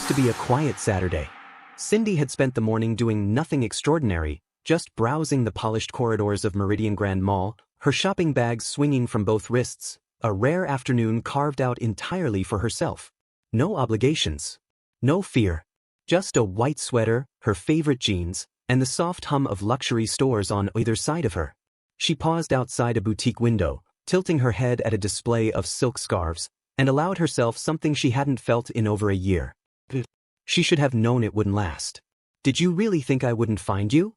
supposed to be a quiet Saturday. Sindy had spent the morning doing nothing extraordinary, just browsing the polished corridors of Meridian Grand Mall, her shopping bags swinging from both wrists, a rare afternoon carved out entirely for herself. No obligations. No fear. Just a white sweater, her favorite jeans, and the soft hum of luxury stores on either side of her. She paused outside a boutique window, tilting her head at a display of silk scarves, and allowed herself something she hadn't felt in over a year. She should have known it wouldn't last. Did you really think I wouldn't find you?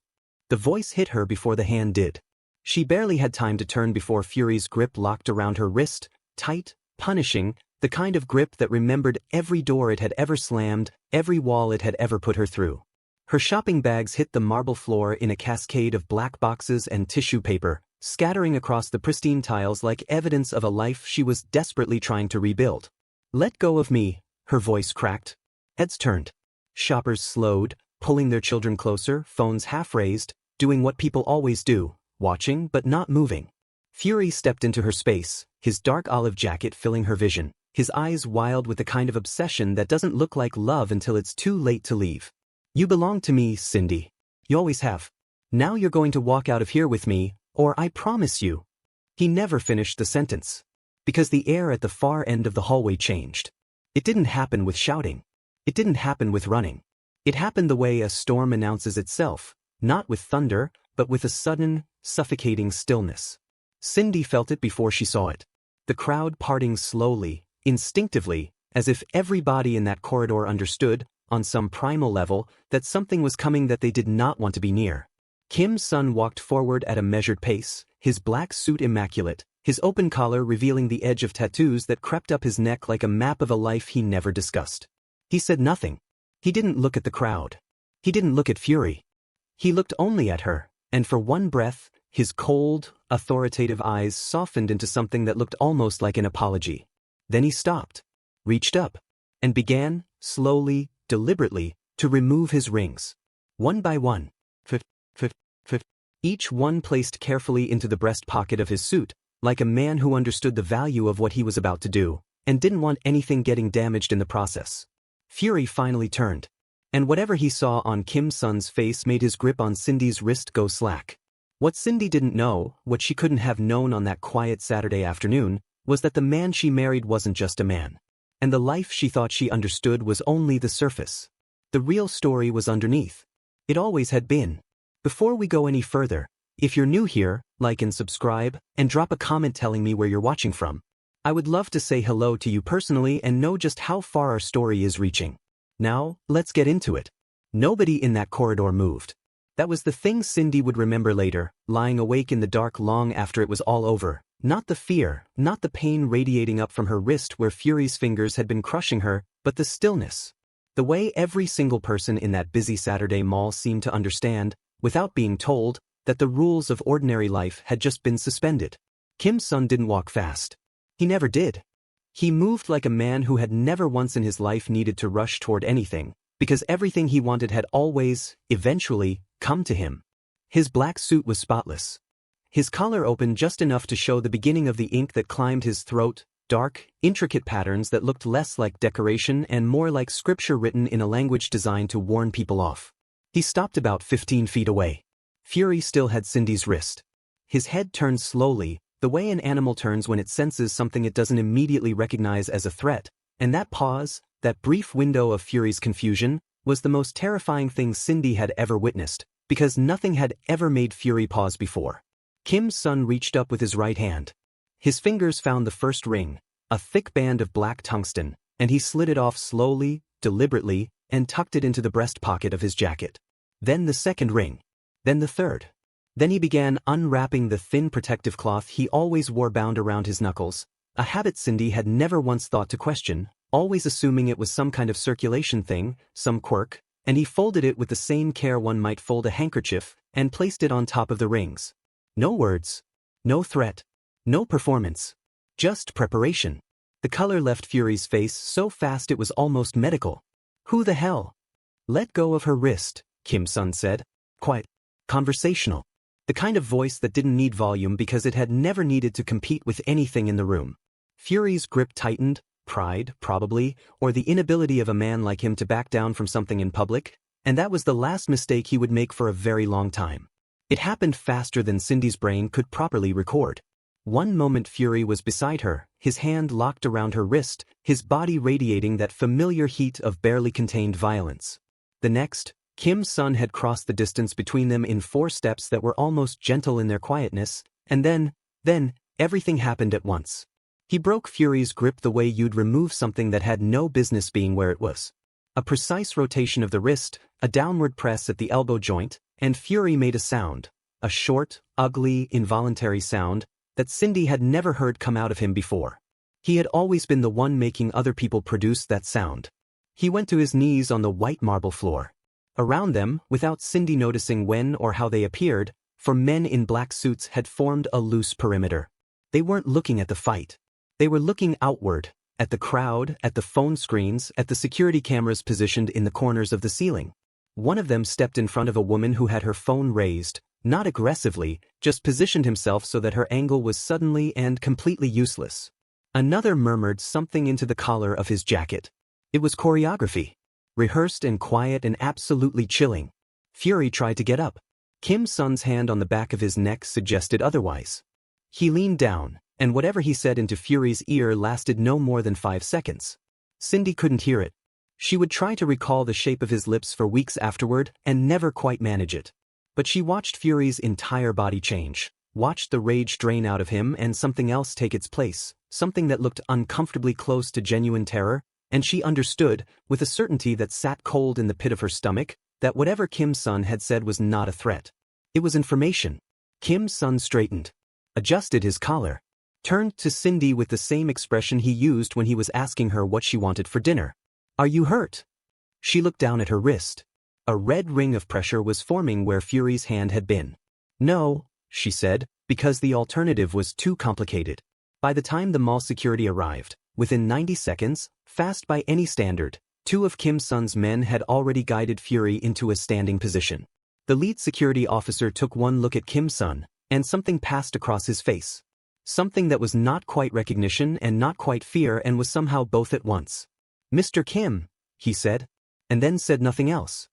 The voice hit her before the hand did. She barely had time to turn before Fury's grip locked around her wrist, tight, punishing, the kind of grip that remembered every door it had ever slammed, every wall it had ever put her through. Her shopping bags hit the marble floor in a cascade of black boxes and tissue paper, scattering across the pristine tiles like evidence of a life she was desperately trying to rebuild. "Let go of me," her voice cracked. Heads turned. Shoppers slowed, pulling their children closer, phones half raised, doing what people always do, watching but not moving. Fury stepped into her space, his dark olive jacket filling her vision, his eyes wild with the kind of obsession that doesn't look like love until it's too late to leave. "You belong to me, Sindy. You always have. Now you're going to walk out of here with me, or I promise you." He never finished the sentence. Because the air at the far end of the hallway changed. It didn't happen with shouting. It didn't happen with running. It happened the way a storm announces itself, not with thunder, but with a sudden, suffocating stillness. Sindy felt it before she saw it. The crowd parting slowly, instinctively, as if everybody in that corridor understood, on some primal level, that something was coming that they did not want to be near. Kim's son walked forward at a measured pace, his black suit immaculate, his open collar revealing the edge of tattoos that crept up his neck like a map of a life he never discussed. He said nothing. He didn't look at the crowd. He didn't look at Fury. He looked only at her, and for one breath, his cold, authoritative eyes softened into something that looked almost like an apology. Then he stopped, reached up, and began, slowly, deliberately, to remove his rings. One by one. Each one placed carefully into the breast pocket of his suit, like a man who understood the value of what he was about to do, and didn't want anything getting damaged in the process. Fury finally turned, and whatever he saw on Kim's son's face made his grip on Sindy's wrist go slack. What Sindy didn't know, what she couldn't have known on that quiet Saturday afternoon, was that the man she married wasn't just a man. And the life she thought she understood was only the surface. The real story was underneath. It always had been. Before we go any further, if you're new here, like and subscribe, and drop a comment telling me where you're watching from. I would love to say hello to you personally and know just how far our story is reaching. Now, let's get into it. Nobody in that corridor moved. That was the thing Sindy would remember later, lying awake in the dark long after it was all over. Not the fear, not the pain radiating up from her wrist where Fury's fingers had been crushing her, but the stillness. The way every single person in that busy Saturday mall seemed to understand, without being told, that the rules of ordinary life had just been suspended. Kim's son didn't walk fast. He never did. He moved like a man who had never once in his life needed to rush toward anything, because everything he wanted had always, eventually, come to him. His black suit was spotless. His collar opened just enough to show the beginning of the ink that climbed his throat, dark, intricate patterns that looked less like decoration and more like scripture written in a language designed to warn people off. He stopped about 15 feet away. Fury still had Sindy's wrist. His head turned slowly, the way an animal turns when it senses something it doesn't immediately recognize as a threat, and that pause, that brief window of Fury's confusion, was the most terrifying thing Sindy had ever witnessed, because nothing had ever made Fury pause before. Kim's son reached up with his right hand. His fingers found the first ring, a thick band of black tungsten, and he slid it off slowly, deliberately, and tucked it into the breast pocket of his jacket. Then the second ring. Then the third. Then he began unwrapping the thin protective cloth he always wore bound around his knuckles, a habit Sindy had never once thought to question, always assuming it was some kind of circulation thing, some quirk, and he folded it with the same care one might fold a handkerchief, and placed it on top of the rings. No words. No threat. No performance. Just preparation. The color left Fury's face so fast it was almost medical. "Who the hell?" "Let go of her wrist," Kim's son said. Quiet. Conversational. The kind of voice that didn't need volume because it had never needed to compete with anything in the room. Fury's grip tightened, Pride, probably, or the inability of a man like him to back down from something in public, and that was the last mistake he would make for a very long time. It happened faster than Sindy's brain could properly record. One moment Fury was beside her, his hand locked around her wrist, his body radiating that familiar heat of barely contained violence. The next, Kim's son had crossed the distance between them in 4 steps that were almost gentle in their quietness, and then, everything happened at once. He broke Fury's grip the way you'd remove something that had no business being where it was. A precise rotation of the wrist, a downward press at the elbow joint, and Fury made a sound, a short, ugly, involuntary sound that Sindy had never heard come out of him before. He had always been the one making other people produce that sound. He went to his knees on the white marble floor. Around them, without Sindy noticing when or how they appeared, 4 men in black suits had formed a loose perimeter. They weren't looking at the fight. They were looking outward, at the crowd, at the phone screens, at the security cameras positioned in the corners of the ceiling. One of them stepped in front of a woman who had her phone raised, not aggressively, just positioned himself so that her angle was suddenly and completely useless. Another murmured something into the collar of his jacket. It was choreography. Rehearsed and quiet and absolutely chilling. Fury tried to get up. Kim's son's hand on the back of his neck suggested otherwise. He leaned down, and whatever he said into Fury's ear lasted no more than 5 seconds. Sindy couldn't hear it. She would try to recall the shape of his lips for weeks afterward and never quite manage it. But she watched Fury's entire body change, watched the rage drain out of him and something else take its place, something that looked uncomfortably close to genuine terror, and she understood, with a certainty that sat cold in the pit of her stomach, that whatever Kim's son had said was not a threat. It was information. Kim's son straightened, adjusted his collar, turned to Sindy with the same expression he used when he was asking her what she wanted for dinner. "Are you hurt?" She looked down at her wrist. A red ring of pressure was forming where Fury's hand had been. "No," she said, because the alternative was too complicated. By the time the mall security arrived, within 90 seconds, fast by any standard, 2 of Kim's son's men had already guided Fury into a standing position. The lead security officer took one look at Kim's son, and something passed across his face. Something that was not quite recognition and not quite fear and was somehow both at once. "Mr. Kim," he said, and then said nothing else.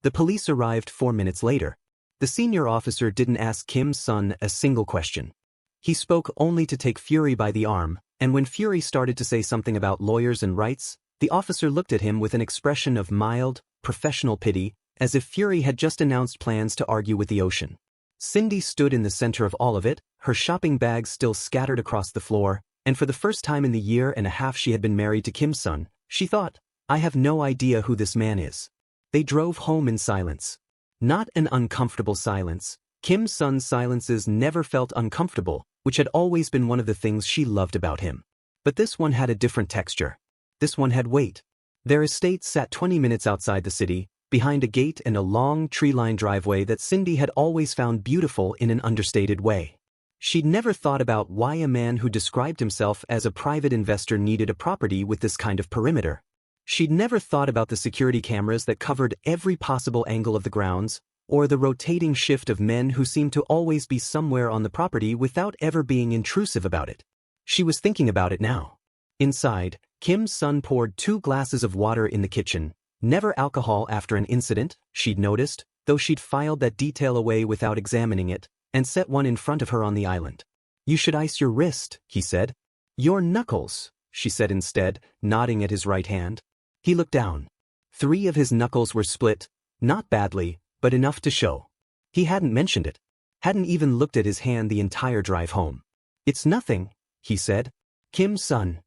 The police arrived 4 minutes later. The senior officer didn't ask Kim's son a single question. He spoke only to take Fury by the arm, and when Fury started to say something about lawyers and rights, the officer looked at him with an expression of mild, professional pity, as if Fury had just announced plans to argue with the ocean. Sindy stood in the center of all of it, her shopping bags still scattered across the floor, and for the first time in the year and a half she had been married to Kim's son, she thought, "I have no idea who this man is." They drove home in silence. Not an uncomfortable silence. Kim's son's silences never felt uncomfortable, which had always been one of the things she loved about him. But this one had a different texture. This one had weight. Their estate sat 20 minutes outside the city, behind a gate and a long tree-lined driveway that Sindy had always found beautiful in an understated way. She'd never thought about why a man who described himself as a private investor needed a property with this kind of perimeter. She'd never thought about the security cameras that covered every possible angle of the grounds, or the rotating shift of men who seemed to always be somewhere on the property without ever being intrusive about it. She was thinking about it now. Inside, Kim's son poured 2 glasses of water in the kitchen, never alcohol after an incident, she'd noticed, though she'd filed that detail away without examining it, and set one in front of her on the island. "You should ice your wrist," he said. "Your knuckles," she said instead, nodding at his right hand. He looked down. 3 of his knuckles were split, not badly, but enough to show. He hadn't mentioned it. Hadn't even looked at his hand the entire drive home. "It's nothing," he said. "Kim's son."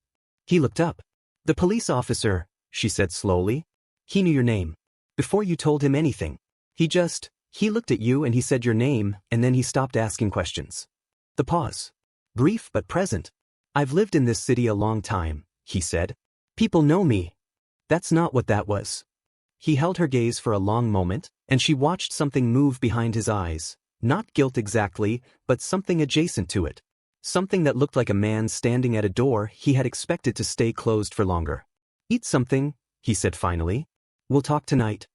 He looked up. "The police officer," she said slowly. "He knew your name. Before you told him anything. He looked at you and he said your name, and then he stopped asking questions." The pause. Brief but present. "I've lived in this city a long time," he said. "People know me." "That's not what that was." He held her gaze for a long moment, and she watched something move behind his eyes. Not guilt exactly, but something adjacent to it. Something that looked like a man standing at a door he had expected to stay closed for longer. "Eat something," he said finally. "We'll talk tonight."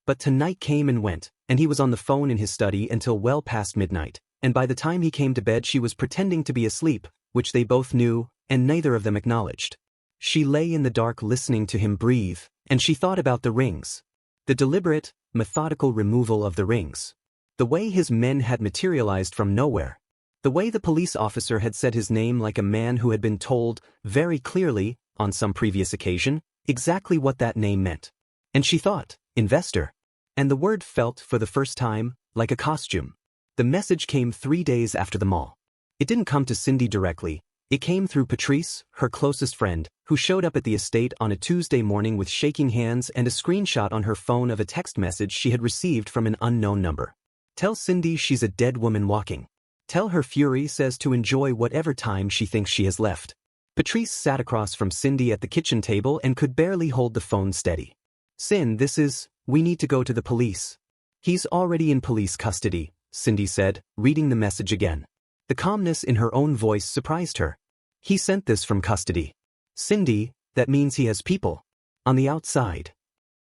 But tonight came and went, and he was on the phone in his study until well past midnight, and by the time he came to bed she was pretending to be asleep, which they both knew, and neither of them acknowledged. She lay in the dark listening to him breathe, and she thought about the rings. The deliberate, methodical removal of the rings. The way his men had materialized from nowhere. The way the police officer had said his name like a man who had been told, very clearly, on some previous occasion, exactly what that name meant. And she thought, investor. And the word felt, for the first time, like a costume. The message came 3 days after the mall. It didn't come to Sindy directly. It came through Patrice, her closest friend, who showed up at the estate on a Tuesday morning with shaking hands and a screenshot on her phone of a text message she had received from an unknown number. Tell Sindy she's a dead woman walking. Tell her Fury says to enjoy whatever time she thinks she has left. Patrice sat across from Sindy at the kitchen table and could barely hold the phone steady. Sin, we need to go to the police. He's already in police custody, Sindy said, reading the message again. The calmness in her own voice surprised her. He sent this from custody. Sindy, that means he has people. On the outside.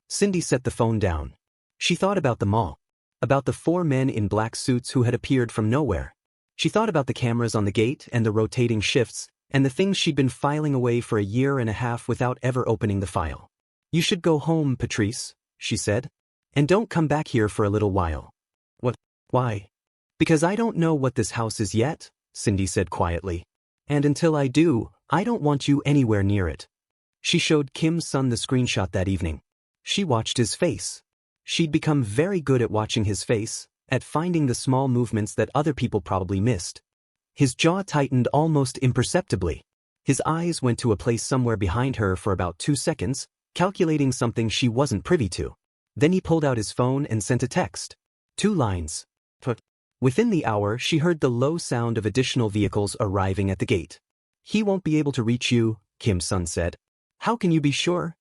Sindy set the phone down. She thought about the mall. About the 4 men in black suits who had appeared from nowhere. She thought about the cameras on the gate and the rotating shifts, and the things she'd been filing away for a year and a half without ever opening the file. You should go home, Patrice, she said. And don't come back here for a little while. What? Why? Because I don't know what this house is yet, Sindy said quietly. And until I do, I don't want you anywhere near it. She showed Kim's son the screenshot that evening. She watched his face. She'd become very good at watching his face, at finding the small movements that other people probably missed. His jaw tightened almost imperceptibly. His eyes went to a place somewhere behind her for about 2 seconds, calculating something she wasn't privy to. Then he pulled out his phone and sent a text. 2 lines. Within the hour, she heard the low sound of additional vehicles arriving at the gate. He won't be able to reach you, Kim's son said. How can you be sure?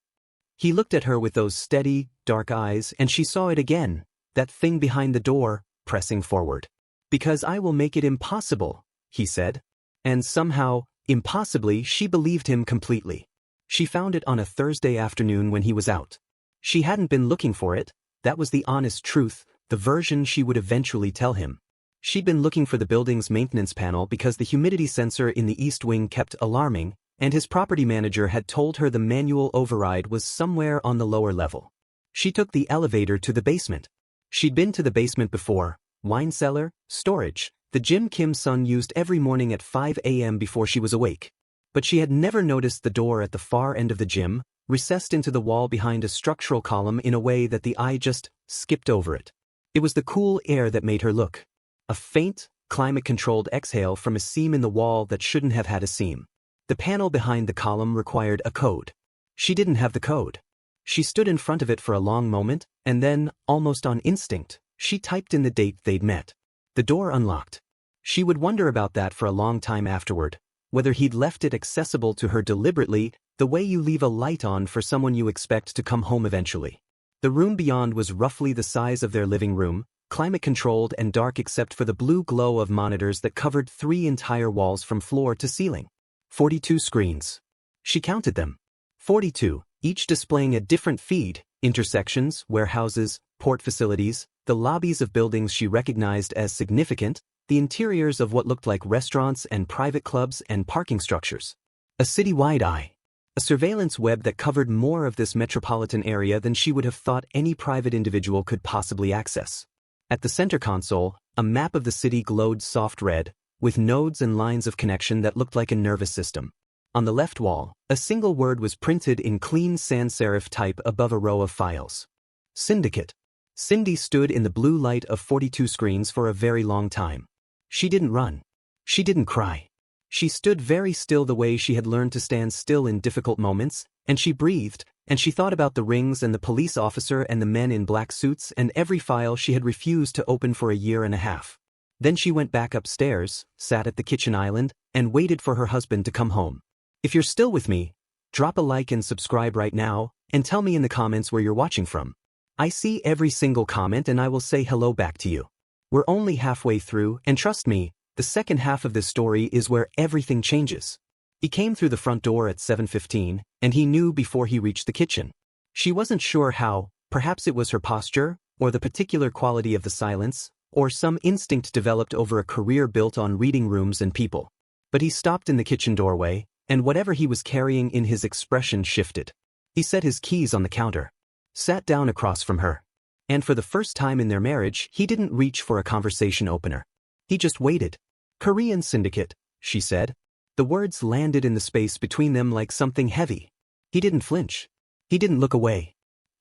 He looked at her with those steady, dark eyes, and she saw it again, that thing behind the door, pressing forward. Because I will make it impossible, he said. And somehow, impossibly, she believed him completely. She found it on a Thursday afternoon when he was out. She hadn't been looking for it, that was the honest truth, the version she would eventually tell him. She'd been looking for the building's maintenance panel because the humidity sensor in the east wing kept alarming, and his property manager had told her the manual override was somewhere on the lower level. She took the elevator to the basement. She'd been to the basement before, wine cellar, storage, the gym Kim's son used every morning at 5 a.m. before she was awake. But she had never noticed the door at the far end of the gym, recessed into the wall behind a structural column in a way that the eye just skipped over it. It was the cool air that made her look. A faint, climate-controlled exhale from a seam in the wall that shouldn't have had a seam. The panel behind the column required a code. She didn't have the code. She stood in front of it for a long moment, and then, almost on instinct, she typed in the date they'd met. The door unlocked. She would wonder about that for a long time afterward, whether he'd left it accessible to her deliberately, the way you leave a light on for someone you expect to come home eventually. The room beyond was roughly the size of their living room, climate-controlled and dark except for the blue glow of monitors that covered 3 entire walls from floor to ceiling. 42 screens. She counted them. 42, each displaying a different feed, intersections, warehouses, port facilities, the lobbies of buildings she recognized as significant, the interiors of what looked like restaurants and private clubs and parking structures. A citywide eye. A surveillance web that covered more of this metropolitan area than she would have thought any private individual could possibly access. At the center console, a map of the city glowed soft red, with nodes and lines of connection that looked like a nervous system. On the left wall, a single word was printed in clean sans serif type above a row of files. Syndicate. Sindy stood in the blue light of 42 screens for a very long time. She didn't run. She didn't cry. She stood very still the way she had learned to stand still in difficult moments, and she breathed, and she thought about the rings and the police officer and the men in black suits and every file she had refused to open for a year and a half. Then she went back upstairs, sat at the kitchen island, and waited for her husband to come home. If you're still with me, drop a like and subscribe right now, and tell me in the comments where you're watching from. I see every single comment and I will say hello back to you. We're only halfway through, and trust me, the second half of this story is where everything changes. He came through the front door at 7:15, and he knew before he reached the kitchen. She wasn't sure how, perhaps it was her posture, or the particular quality of the silence, or some instinct developed over a career built on reading rooms and people. But he stopped in the kitchen doorway, And whatever he was carrying in his expression shifted. He set his keys on the counter, sat down across from her. And for the first time in their marriage, he didn't reach for a conversation opener. He just waited. "Korean Syndicate," she said. The words landed in the space between them like something heavy. He didn't flinch. He didn't look away.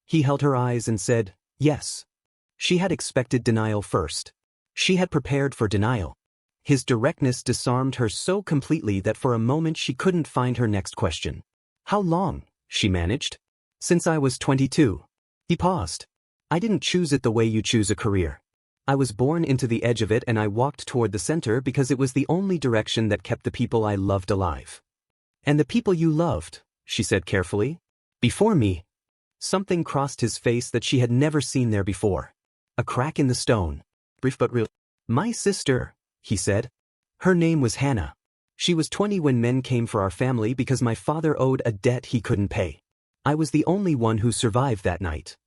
He held her eyes and said, "Yes." She had expected denial first. She had prepared for denial. His directness disarmed her so completely that for a moment she couldn't find her next question. "How long?" she managed. "Since I was 22. He paused. "I didn't choose it the way you choose a career. I was born into the edge of it and I walked toward the center because it was the only direction that kept the people I loved alive." "And the people you loved," she said carefully. "Before me." Something crossed his face that she had never seen there before. A crack in the stone. Brief but real. "My sister," he said. "Her name was Hannah. She was 20 when men came for our family because my father owed a debt he couldn't pay. I was the only one who survived that night."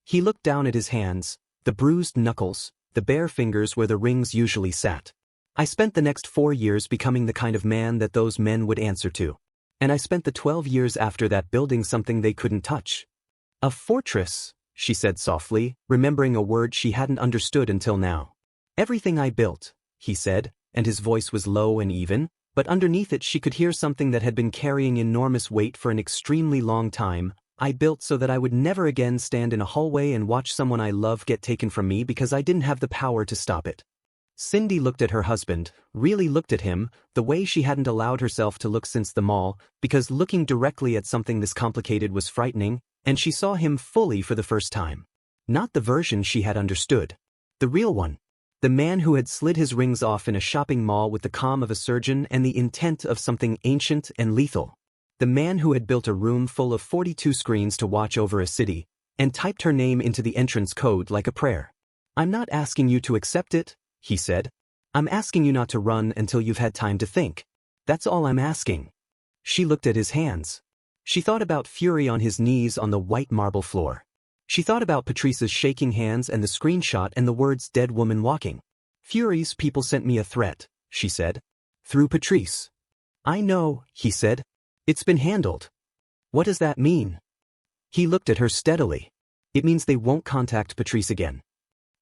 He looked down at his hands, the bruised knuckles, the bare fingers where the rings usually sat. "I spent the next 4 years becoming the kind of man that those men would answer to. And I spent the 12 years after that building something they couldn't touch. A fortress," she said softly, remembering a word she hadn't understood until now. "Everything I built," he said, and his voice was low and even, but underneath it she could hear something that had been carrying enormous weight for an extremely long time. "I built so that I would never again stand in a hallway and watch someone I love get taken from me because I didn't have the power to stop it." Sindy looked at her husband, really looked at him, the way she hadn't allowed herself to look since the mall, because looking directly at something this complicated was frightening, and she saw him fully for the first time. Not the version she had understood. The real one. The man who had slid his rings off in a shopping mall with the calm of a surgeon and the intent of something ancient and lethal. The man who had built a room full of 42 screens to watch over a city, and typed her name into the entrance code like a prayer. "I'm not asking you to accept it," he said. "I'm asking you not to run until you've had time to think. That's all I'm asking." She looked at his hands. She thought about Fury on his knees on the white marble floor. She thought about Patrice's shaking hands and the screenshot and the words "dead woman walking." "Fury's people sent me a threat," she said. "Through Patrice." "I know," he said. "It's been handled." "What does that mean?" He looked at her steadily. "It means they won't contact Patrice again."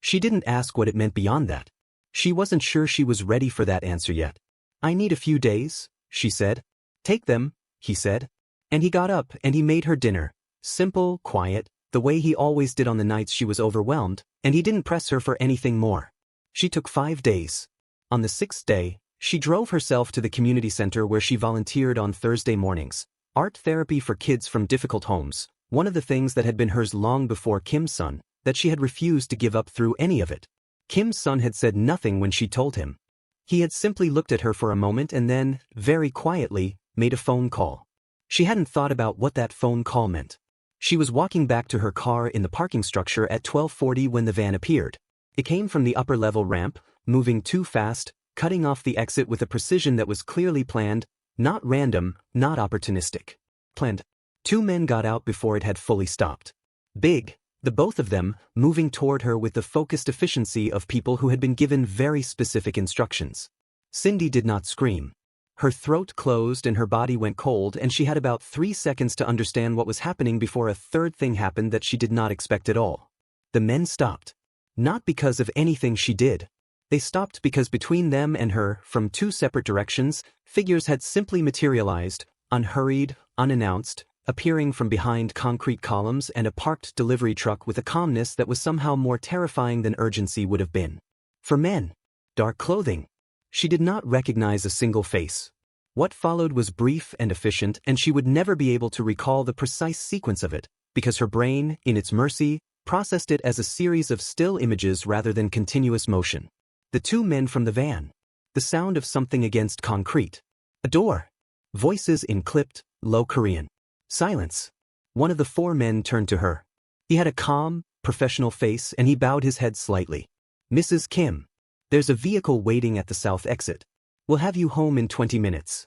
She didn't ask what it meant beyond that. She wasn't sure she was ready for that answer yet. "I need a few days," she said. "Take them," he said. And he got up and he made her dinner. Simple, quiet, the way he always did on the nights she was overwhelmed, and he didn't press her for anything more. She took 5 days. On the 6th day, she drove herself to the community center where she volunteered on Thursday mornings. Art therapy for kids from difficult homes, one of the things that had been hers long before Kim's son, that she had refused to give up through any of it. Kim's son had said nothing when she told him. He had simply looked at her for a moment and then, very quietly, made a phone call. She hadn't thought about what that phone call meant. She was walking back to her car in the parking structure at 12:40 when the van appeared. It came from the upper-level ramp, moving too fast, cutting off the exit with a precision that was clearly planned, not random, not opportunistic. Planned. 2 men got out before it had fully stopped. Big, the both of them, moving toward her with the focused efficiency of people who had been given very specific instructions. Sindy did not scream. Her throat closed and her body went cold, and she had about 3 seconds to understand what was happening before a third thing happened that she did not expect at all. The men stopped. Not because of anything she did. They stopped because between them and her, from 2 separate directions, figures had simply materialized, unhurried, unannounced, appearing from behind concrete columns and a parked delivery truck with a calmness that was somehow more terrifying than urgency would have been. For men. Dark clothing. She did not recognize a single face. What followed was brief and efficient, and she would never be able to recall the precise sequence of it, because her brain, in its mercy, processed it as a series of still images rather than continuous motion. The 2 men from the van. The sound of something against concrete. A door. Voices in clipped, low Korean. Silence. One of the 4 men turned to her. He had a calm, professional face and he bowed his head slightly. "Mrs. Kim. There's a vehicle waiting at the south exit. We'll have you home in 20 minutes.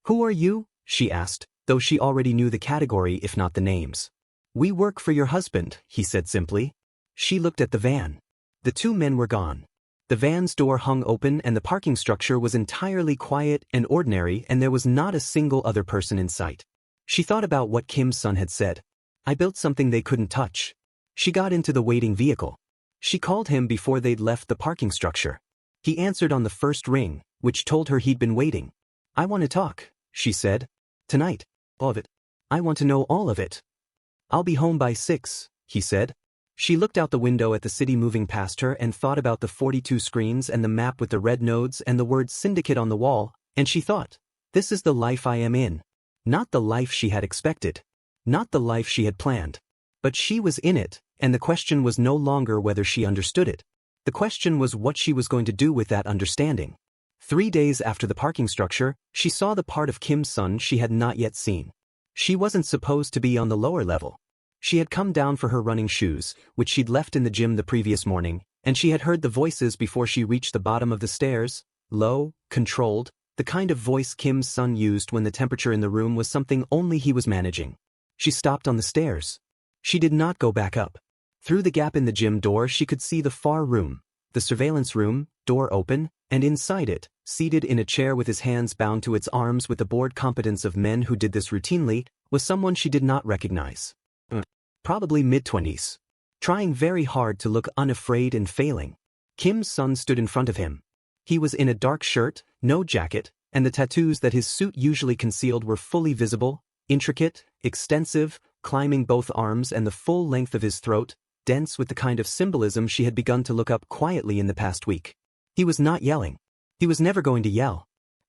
"Who are you?" she asked, though she already knew the category if not the names. "We work for your husband," he said simply. She looked at the van. The 2 men were gone. The van's door hung open and the parking structure was entirely quiet and ordinary, and there was not a single other person in sight. She thought about what Kim's son had said. I built something they couldn't touch. She got into the waiting vehicle. She called him before they'd left the parking structure. He answered on the first ring, which told her he'd been waiting. I want to talk, she said. Tonight. All of it. I want to know all of it. I'll be home by 6, he said. She looked out the window at the city moving past her and thought about the 42 screens and the map with the red nodes and the word Syndicate on the wall, and she thought, this is the life I am in. Not the life she had expected. Not the life she had planned. But she was in it, and the question was no longer whether she understood it. The question was what she was going to do with that understanding. 3 days after the parking structure, she saw the part of Kim's son she had not yet seen. She wasn't supposed to be on the lower level. She had come down for her running shoes, which she'd left in the gym the previous morning, and she had heard the voices before she reached the bottom of the stairs, low, controlled, the kind of voice Kim's son used when the temperature in the room was something only he was managing. She stopped on the stairs. She did not go back up. Through the gap in the gym door she could see the far room, the surveillance room, door open, and inside it, seated in a chair with his hands bound to its arms with the bored competence of men who did this routinely, was someone she did not recognize. Probably mid-20s. Trying very hard to look unafraid and failing. Kim's son stood in front of him. He was in a dark shirt, no jacket, and the tattoos that his suit usually concealed were fully visible, intricate, extensive, climbing both arms and the full length of his throat, dense with the kind of symbolism she had begun to look up quietly in the past week. He was not yelling. He was never going to yell.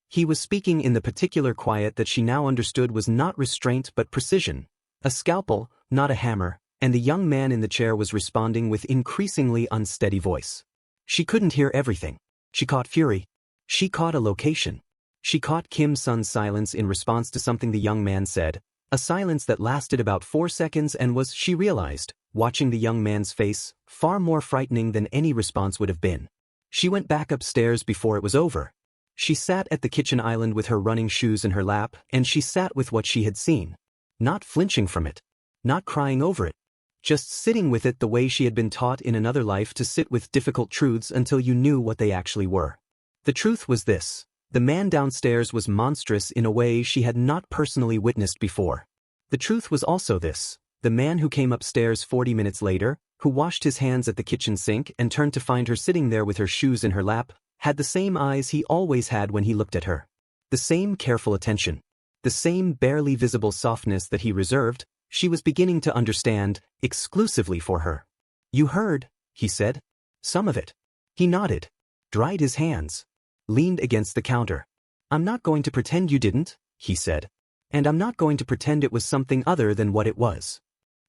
He was speaking in the particular quiet that she now understood was not restraint but precision. A scalpel, not a hammer, and the young man in the chair was responding with increasingly unsteady voice. She couldn't hear everything. She caught fury. She caught a location. She caught Kim's son's silence in response to something the young man said, a silence that lasted about 4 seconds and was, she realized, watching the young man's face, far more frightening than any response would have been. She went back upstairs before it was over. She sat at the kitchen island with her running shoes in her lap, and she sat with what she had seen. Not flinching from it. Not crying over it. Just sitting with it the way she had been taught in another life to sit with difficult truths until you knew what they actually were. The truth was this. The man downstairs was monstrous in a way she had not personally witnessed before. The truth was also this. The man who came upstairs 40 minutes later, who washed his hands at the kitchen sink and turned to find her sitting there with her shoes in her lap, had the same eyes he always had when he looked at her. The same careful attention. The same barely visible softness that he reserved, she was beginning to understand, exclusively for her. You heard, he said. Some of it. He nodded. Dried his hands. Leaned against the counter. I'm not going to pretend you didn't, he said. And I'm not going to pretend it was something other than what it was.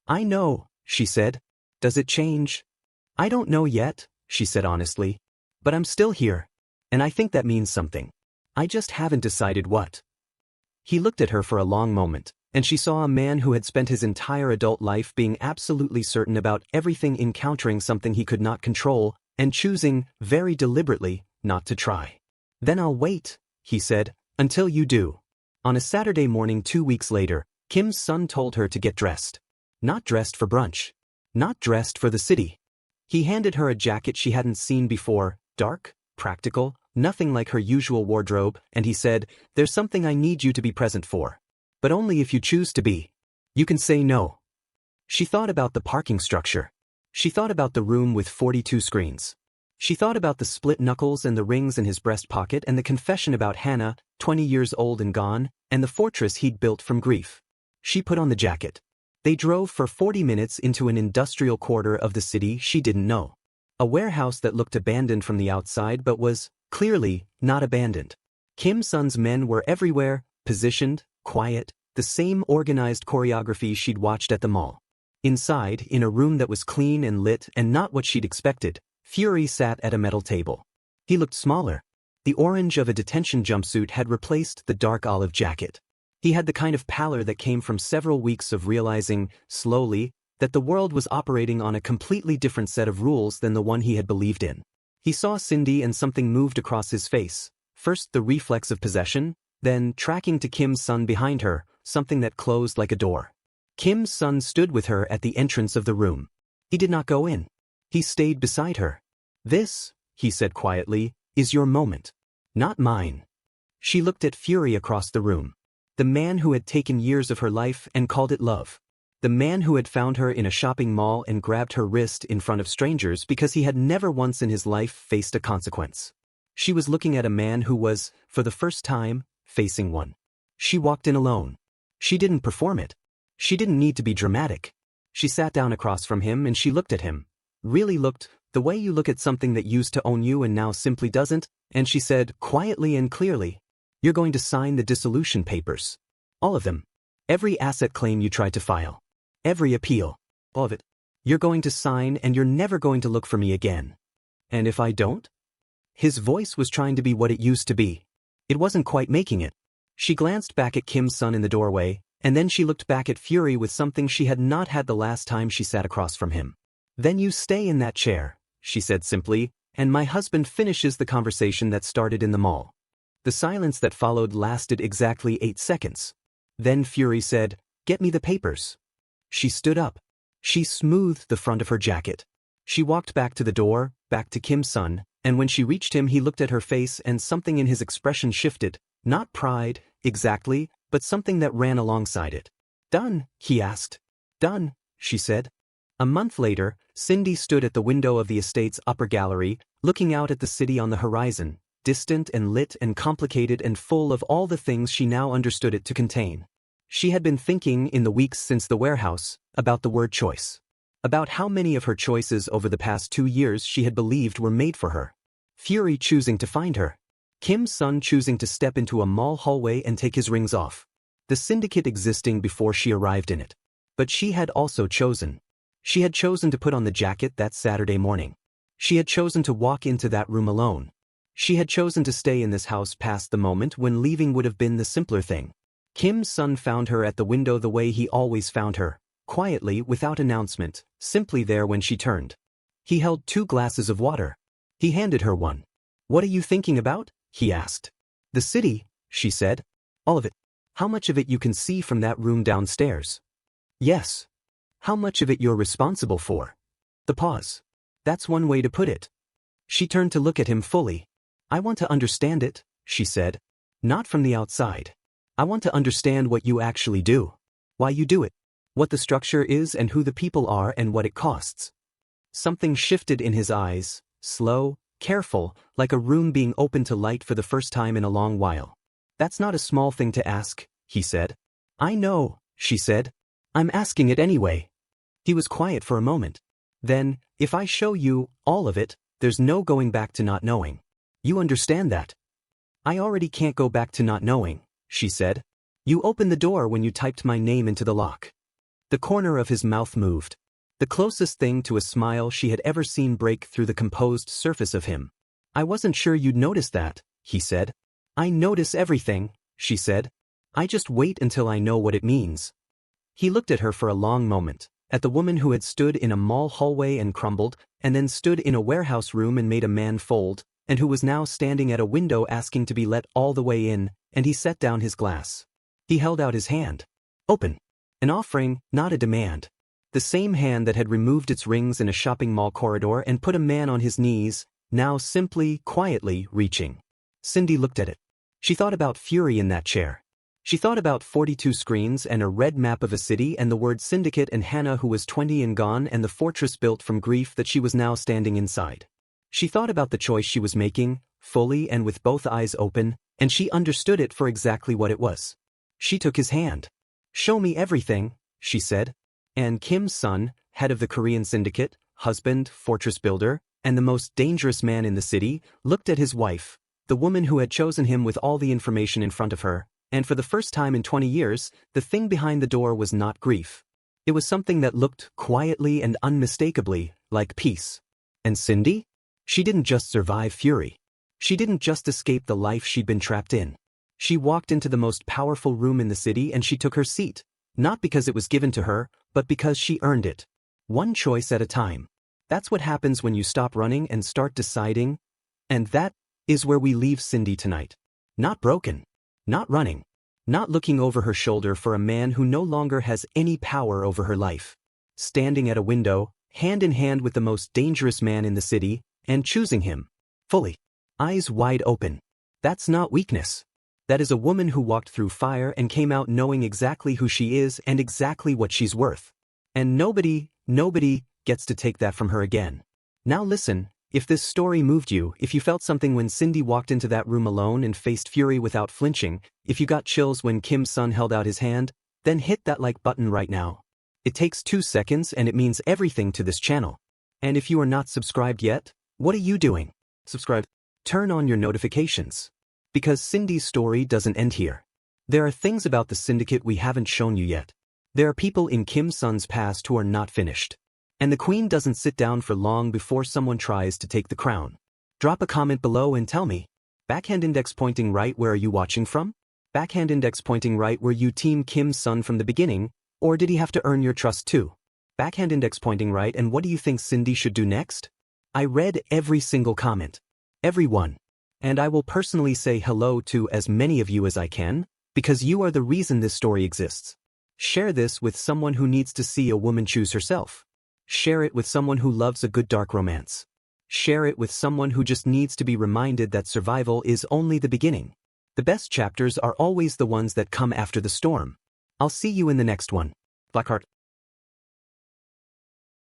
I know, she said. Does it change? I don't know yet, she said honestly. But I'm still here. And I think that means something. I just haven't decided what. He looked at her for a long moment, and she saw a man who had spent his entire adult life being absolutely certain about everything encountering something he could not control, and choosing, very deliberately, not to try. Then I'll wait, he said, until you do. On a Saturday morning 2 weeks later, Kim's son told her to get dressed. Not dressed for brunch. Not dressed for the city. He handed her a jacket she hadn't seen before, dark, practical, nothing like her usual wardrobe, and he said, there's something I need you to be present for. But only if you choose to be. You can say no. She thought about the parking structure. She thought about the room with 42 screens. She thought about the split knuckles and the rings in his breast pocket and the confession about Hannah, 20 years old and gone, and the fortress he'd built from grief. She put on the jacket. They drove for 40 minutes into an industrial quarter of the city she didn't know. A warehouse that looked abandoned from the outside but was, clearly, not abandoned. Kim's son's men were everywhere, positioned, quiet, the same organized choreography she'd watched at the mall. Inside, in a room that was clean and lit and not what she'd expected, Fury sat at a metal table. He looked smaller. The orange of a detention jumpsuit had replaced the dark olive jacket. He had the kind of pallor that came from several weeks of realizing, slowly, that the world was operating on a completely different set of rules than the one he had believed in. He saw Sindy and something moved across his face, first the reflex of possession, then, tracking to Kim's son behind her, something that closed like a door. Kim's son stood with her at the entrance of the room. He did not go in. He stayed beside her. This, he said quietly, is your moment. Not mine. She looked at Fury across the room. The man who had taken years of her life and called it love. The man who had found her in a shopping mall and grabbed her wrist in front of strangers because he had never once in his life faced a consequence. She was looking at a man who was, for the first time, facing one. She walked in alone. She didn't perform it. She didn't need to be dramatic. She sat down across from him and she looked at him. Really looked, the way you look at something that used to own you and now simply doesn't, and she said, quietly and clearly, you're going to sign the dissolution papers. All of them. Every asset claim you tried to file. Every appeal. All of it. You're going to sign and you're never going to look for me again. And if I don't? His voice was trying to be what it used to be. It wasn't quite making it. She glanced back at Kim's son in the doorway, and then she looked back at Fury with something she had not had the last time she sat across from him. Then you stay in that chair, she said simply, and my husband finishes the conversation that started in the mall. The silence that followed lasted exactly 8 seconds. Then Fury said, get me the papers. She stood up. She smoothed the front of her jacket. She walked back to the door, back to Kim's son, and when she reached him he looked at her face and something in his expression shifted, not pride, exactly, but something that ran alongside it. Done, he asked. Done, she said. A month later, Sindy stood at the window of the estate's upper gallery, looking out at the city on the horizon, distant and lit and complicated and full of all the things she now understood it to contain. She had been thinking in the weeks since the warehouse about the word choice. About how many of her choices over the past 2 years she had believed were made for her. Fury choosing to find her. Kim's son choosing to step into a mall hallway and take his rings off. The syndicate existing before she arrived in it. But she had also chosen. She had chosen to put on the jacket that Saturday morning. She had chosen to walk into that room alone. She had chosen to stay in this house past the moment when leaving would have been the simpler thing. Kim's son found her at the window the way he always found her, quietly, without announcement, simply there when she turned. He held 2 glasses of water. He handed her one. What are you thinking about? He asked. The city, she said. All of it. How much of it you can see from that room downstairs? Yes. How much of it you're responsible for? The pause. That's one way to put it. She turned to look at him fully. I want to understand it, she said. Not from the outside. I want to understand what you actually do. Why you do it. What the structure is and who the people are and what it costs. Something shifted in his eyes, slow, careful, like a room being opened to light for the first time in a long while. That's not a small thing to ask, he said. I know, she said. I'm asking it anyway. He was quiet for a moment. Then, if I show you all of it, there's no going back to not knowing. You understand that? I already can't go back to not knowing, she said. You opened the door when you typed my name into the lock. The corner of his mouth moved. The closest thing to a smile she had ever seen break through the composed surface of him. I wasn't sure you'd notice that, he said. I notice everything, she said. I just wait until I know what it means. He looked at her for a long moment, at the woman who had stood in a mall hallway and crumbled, and then stood in a warehouse room and made a man fold, and who was now standing at a window asking to be let all the way in, and he set down his glass. He held out his hand. Open. An offering, not a demand. The same hand that had removed its rings in a shopping mall corridor and put a man on his knees, now simply, quietly, reaching. Sindy looked at it. She thought about Fury in that chair. She thought about 42 screens and a red map of a city and the word Syndicate and Hannah who was 20 and gone and the fortress built from grief that she was now standing inside. She thought about the choice she was making, fully and with both eyes open, and she understood it for exactly what it was. She took his hand. Show me everything, she said. And Kim's son, head of the Korean Syndicate, husband, fortress builder, and the most dangerous man in the city, looked at his wife, the woman who had chosen him with all the information in front of her, and for the first time in 20 years, the thing behind the door was not grief. It was something that looked, quietly and unmistakably, like peace. And Sindy? She didn't just survive Fury. She didn't just escape the life she'd been trapped in. She walked into the most powerful room in the city and she took her seat, not because it was given to her, but because she earned it. One choice at a time. That's what happens when you stop running and start deciding. And that is where we leave Sindy tonight. Not broken. Not running. Not looking over her shoulder for a man who no longer has any power over her life. Standing at a window, hand in hand with the most dangerous man in the city, and choosing him. fully. Eyes wide open. That's not weakness. That is a woman who walked through fire and came out knowing exactly who she is and exactly what she's worth. And nobody gets to take that from her again. Now listen, if this story moved you, if you felt something when Sindy walked into that room alone and faced fury without flinching, if you got chills when Kim's son held out his hand, then hit that like button right now. It takes 2 seconds and it means everything to this channel. And if you are not subscribed yet, what are you doing? Subscribe. Turn on your notifications. Because Sindy's story doesn't end here. There are things about the Syndicate we haven't shown you yet. There are people in Kim's son's past who are not finished. And the Queen doesn't sit down for long before someone tries to take the crown. Drop a comment below and tell me. Backhand index pointing right, where are you watching from? Backhand index pointing right, were you team Kim's son from the beginning, or did he have to earn your trust too? Backhand index pointing right, and what do you think Sindy should do next? I read every single comment. Everyone. And I will personally say hello to as many of you as I can, because you are the reason this story exists. Share this with someone who needs to see a woman choose herself. Share it with someone who loves a good dark romance. Share it with someone who just needs to be reminded that survival is only the beginning. The best chapters are always the ones that come after the storm. I'll see you in the next one. Blackheart.